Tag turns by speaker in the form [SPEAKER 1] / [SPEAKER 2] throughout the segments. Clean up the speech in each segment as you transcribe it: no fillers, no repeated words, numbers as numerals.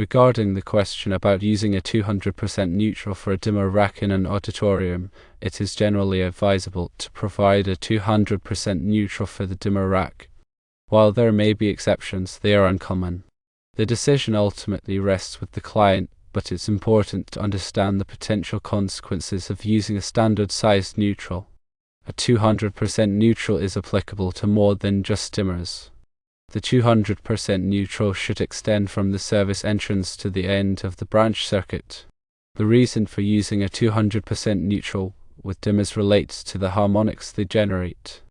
[SPEAKER 1] Regarding the question about using a 200% neutral for a dimmer rack in an auditorium, it is generally advisable to provide a 200% neutral for the dimmer rack. While there may be exceptions, they are uncommon. The decision ultimately rests with the client, but it's important to understand the potential consequences of using a standard-sized neutral. A 200% neutral is applicable to more than just dimmers. The 200% neutral should extend from the service entrance to the end of the branch circuit. The reason for using a 200% neutral with dimmers relates to the harmonics they generate.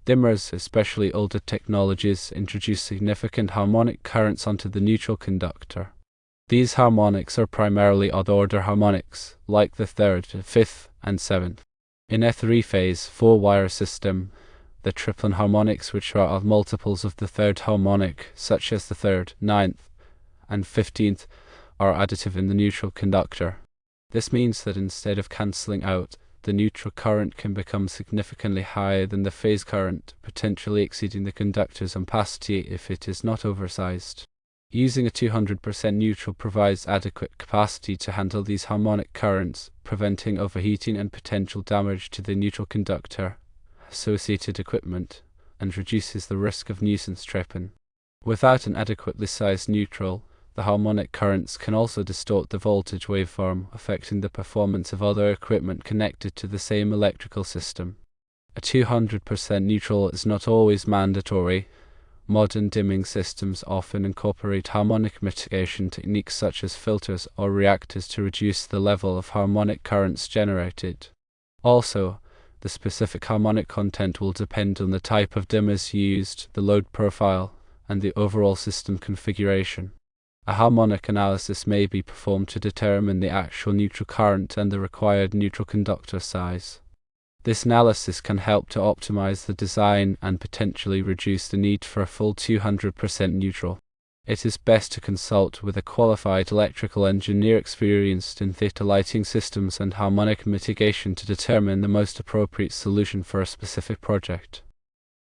[SPEAKER 1] Dimmers, especially older technologies, introduce significant harmonic currents onto the neutral conductor. These harmonics are primarily odd-order harmonics, like the third, fifth, and seventh. In a three-phase, four-wire system, the triplet harmonics, which are of multiples of the third harmonic, such as the third, ninth, and 15th, are additive in the neutral conductor. This means that instead of cancelling out, the neutral current can become significantly higher than the phase current, potentially exceeding the conductor's ampacity if it is not oversized. Using a 200% neutral provides adequate capacity to handle these harmonic currents, preventing overheating and potential damage to the neutral conductor, associated equipment, and reduces the risk of nuisance tripping. Without an adequately sized neutral, the harmonic currents can also distort the voltage waveform, affecting the performance of other equipment connected to the same electrical system. A 200% neutral is not always mandatory. Modern dimming systems often incorporate harmonic mitigation techniques such as filters or reactors to reduce the level of harmonic currents generated. Also, the specific harmonic content will depend on the type of dimmers used, the load profile, and the overall system configuration. A harmonic analysis may be performed to determine the actual neutral current and the required neutral conductor size. This analysis can help to optimize the design and potentially reduce the need for a full 200% neutral. It is best to consult with a qualified electrical engineer experienced in theta lighting systems and harmonic mitigation to determine the most appropriate solution for a specific project.